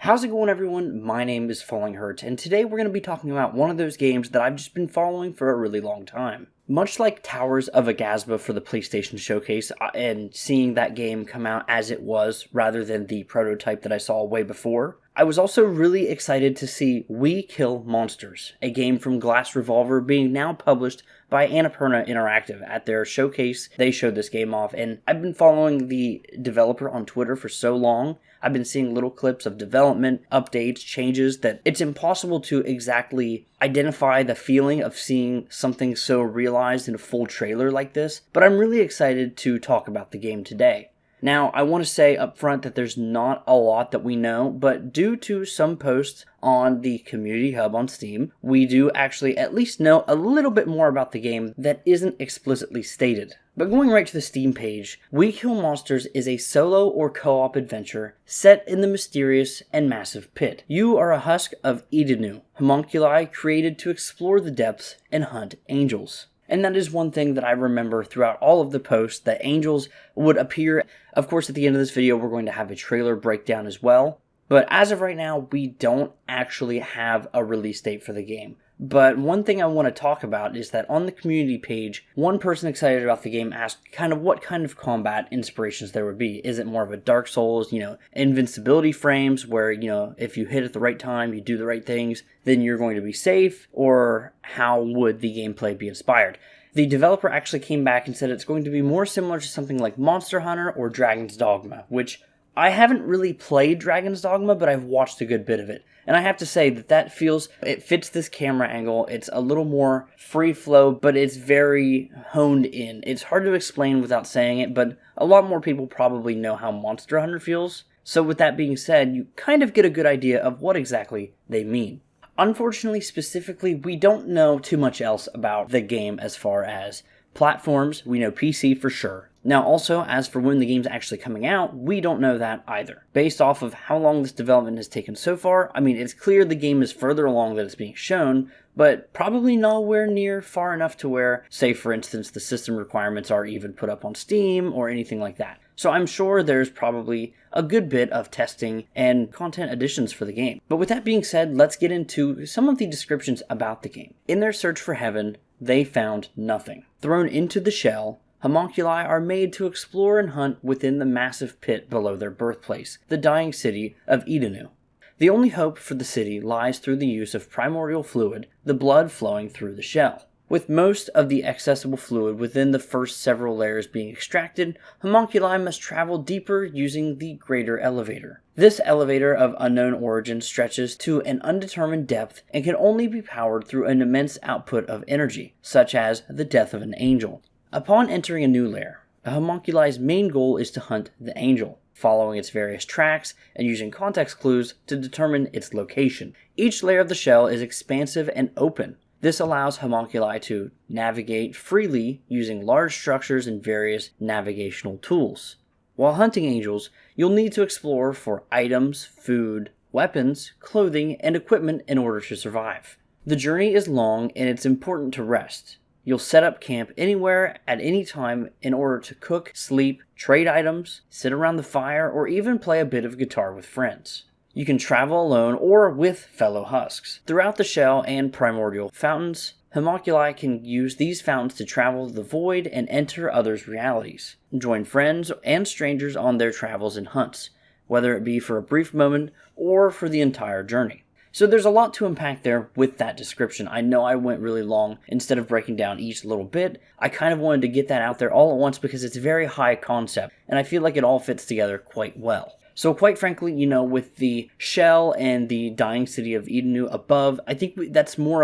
How's it going, everyone? My name is Falling Hurt, and today we're going to be talking about one of those games that I've just been following for a really long time. Much like Towers of Agasba for the PlayStation Showcase, and seeing that game come out as it was, rather than the prototype that I saw way before, I was also really excited to see We Kill Monsters, a game from Glass Revolver being now published by Annapurna Interactive. At their showcase, they showed this game off, and I've been following the developer on Twitter for so long. I've been seeing little clips of development, updates, changes, that it's impossible to exactly identify the feeling of seeing something so realized in a full trailer like this, but I'm really excited to talk about the game today. Now, I want to say up front that there's not a lot that we know, but due to some posts on the community hub on Steam, we do actually at least know a little bit more about the game that isn't explicitly stated. But going right to the Steam page, We Kill Monsters is a solo or co-op adventure set in the mysterious and massive pit. You are a husk of Idunu, homunculi created to explore the depths and hunt angels. And that is one thing that I remember throughout all of the posts, that angels would appear. Of course, at the end of this video, we're going to have a trailer breakdown as well. But as of right now, we don't actually have a release date for the game. But one thing I want to talk about is that on the community page, one person excited about the game asked what kind of combat inspirations there would be. Is it more of a Dark Souls, invincibility frames where, if you hit at the right time, you do the right things, then you're going to be safe? Or how would the gameplay be inspired? The developer actually came back and said it's going to be more similar to something like Monster Hunter or Dragon's Dogma, which I haven't really played Dragon's Dogma, but I've watched a good bit of it. And I have to say that it fits this camera angle. It's a little more free flow, but it's very honed in. It's hard to explain without saying it, but a lot more people probably know how Monster Hunter feels. So with that being said, you kind of get a good idea of what exactly they mean. Unfortunately, specifically, we don't know too much else about the game as far as platforms. We know PC for sure. Now also, as for when the game's actually coming out, we don't know that either. Based off of how long this development has taken so far, it's clear the game is further along than it's being shown, but probably nowhere near far enough to where, say for instance, the system requirements are even put up on Steam or anything like that. So I'm sure there's probably a good bit of testing and content additions for the game. But with that being said, let's get into some of the descriptions about the game. In their search for heaven, they found nothing. Thrown into the shell, homunculi are made to explore and hunt within the massive pit below their birthplace, the dying city of Idunu. The only hope for the city lies through the use of primordial fluid, the blood flowing through the shell. With most of the accessible fluid within the first several layers being extracted, homunculi must travel deeper using the greater elevator. This elevator of unknown origin stretches to an undetermined depth and can only be powered through an immense output of energy, such as the death of an angel. Upon entering a new layer, a homunculi's main goal is to hunt the angel, following its various tracks and using context clues to determine its location. Each layer of the shell is expansive and open. This allows homunculi to navigate freely using large structures and various navigational tools. While hunting angels, you'll need to explore for items, food, weapons, clothing, and equipment in order to survive. The journey is long and it's important to rest. You'll set up camp anywhere at any time in order to cook, sleep, trade items, sit around the fire, or even play a bit of guitar with friends. You can travel alone or with fellow husks. Throughout the shell and primordial fountains, homunculi can use these fountains to travel the void and enter others' realities. Join friends and strangers on their travels and hunts, whether it be for a brief moment or for the entire journey. So there's a lot to unpack there with that description. I know I went really long. Instead of breaking down each little bit, I kind of wanted to get that out there all at once because it's very high concept, and I feel like it all fits together quite well. So quite frankly, with the shell and the dying city of Idunu above, I think that's lore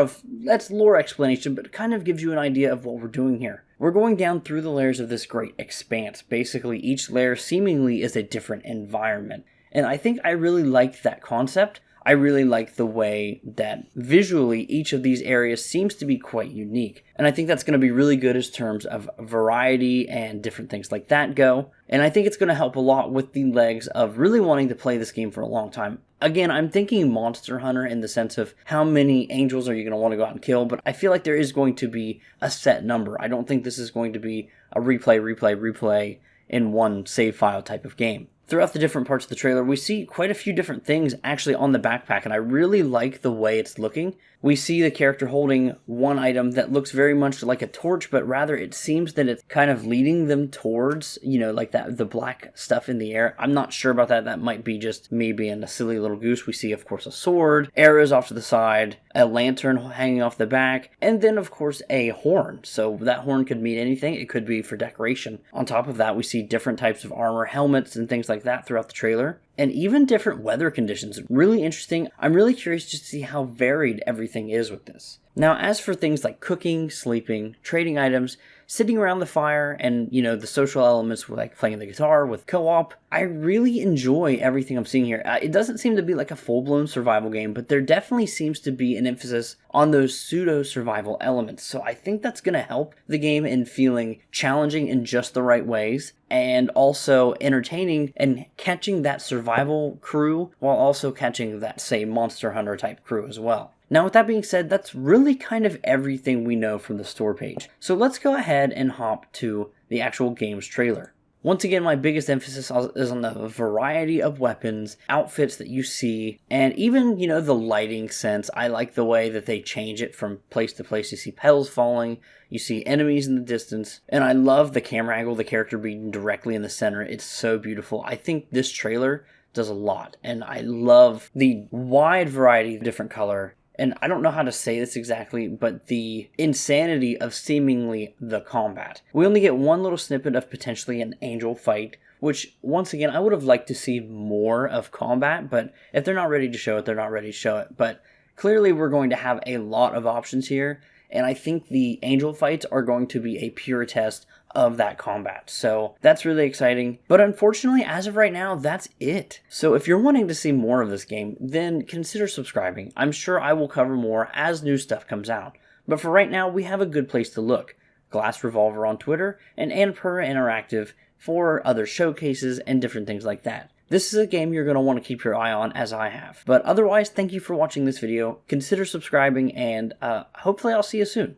explanation, but it kind of gives you an idea of what we're doing here. We're going down through the layers of this great expanse. Basically, each layer seemingly is a different environment. And I think I really like that concept. I really like the way that visually each of these areas seems to be quite unique. And I think that's going to be really good as terms of variety and different things like that go. And I think it's going to help a lot with the legs of really wanting to play this game for a long time. Again, I'm thinking Monster Hunter in the sense of how many angels are you going to want to go out and kill, but I feel like there is going to be a set number. I don't think this is going to be a replay in one save file type of game. Throughout the different parts of the trailer, we see quite a few different things actually on the backpack, and I really like the way it's looking. We see the character holding one item that looks very much like a torch, but rather it seems that it's kind of leading them towards, like the black stuff in the air. I'm not sure about that. That might be just me being a silly little goose. We see, of course, a sword, arrows off to the side, a lantern hanging off the back, and then, of course, a horn. So that horn could mean anything. It could be for decoration. On top of that, we see different types of armor, helmets, and things like that throughout the trailer, and even different weather conditions. Really interesting. I'm really curious just to see how varied everything is with this. Now, as for things like cooking, sleeping, trading items, sitting around the fire, and, the social elements like playing the guitar with co-op, I really enjoy everything I'm seeing here. It doesn't seem to be like a full-blown survival game, but there definitely seems to be an emphasis on those pseudo-survival elements. So I think that's going to help the game in feeling challenging in just the right ways, and also entertaining and catching that survival crew while also catching that, say, Monster Hunter type crew as well. Now, with that being said, that's really kind of everything we know from the store page. So let's go ahead and hop to the actual game's trailer. Once again, my biggest emphasis is on the variety of weapons, outfits that you see, and even, the lighting sense. I like the way that they change it from place to place. You see petals falling, you see enemies in the distance, and I love the camera angle, the character being directly in the center. It's so beautiful. I think this trailer does a lot, and I love the wide variety of different color. And I don't know how to say this exactly, but the insanity of seemingly the combat. We only get one little snippet of potentially an angel fight, which, once again, I would have liked to see more of combat, but if they're not ready to show it, they're not ready to show it. But clearly we're going to have a lot of options here, and I think the angel fights are going to be a pure test of that combat. So that's really exciting. But unfortunately, as of right now, that's it. So if you're wanting to see more of this game, then consider subscribing. I'm sure I will cover more as new stuff comes out. But for right now, we have a good place to look. Glass Revolver on Twitter and annapurna Interactive for other showcases and different things like that. This is a game you're going to want to keep your eye on, as I have. But otherwise, thank you for watching this video. Consider subscribing, and hopefully I'll see you soon.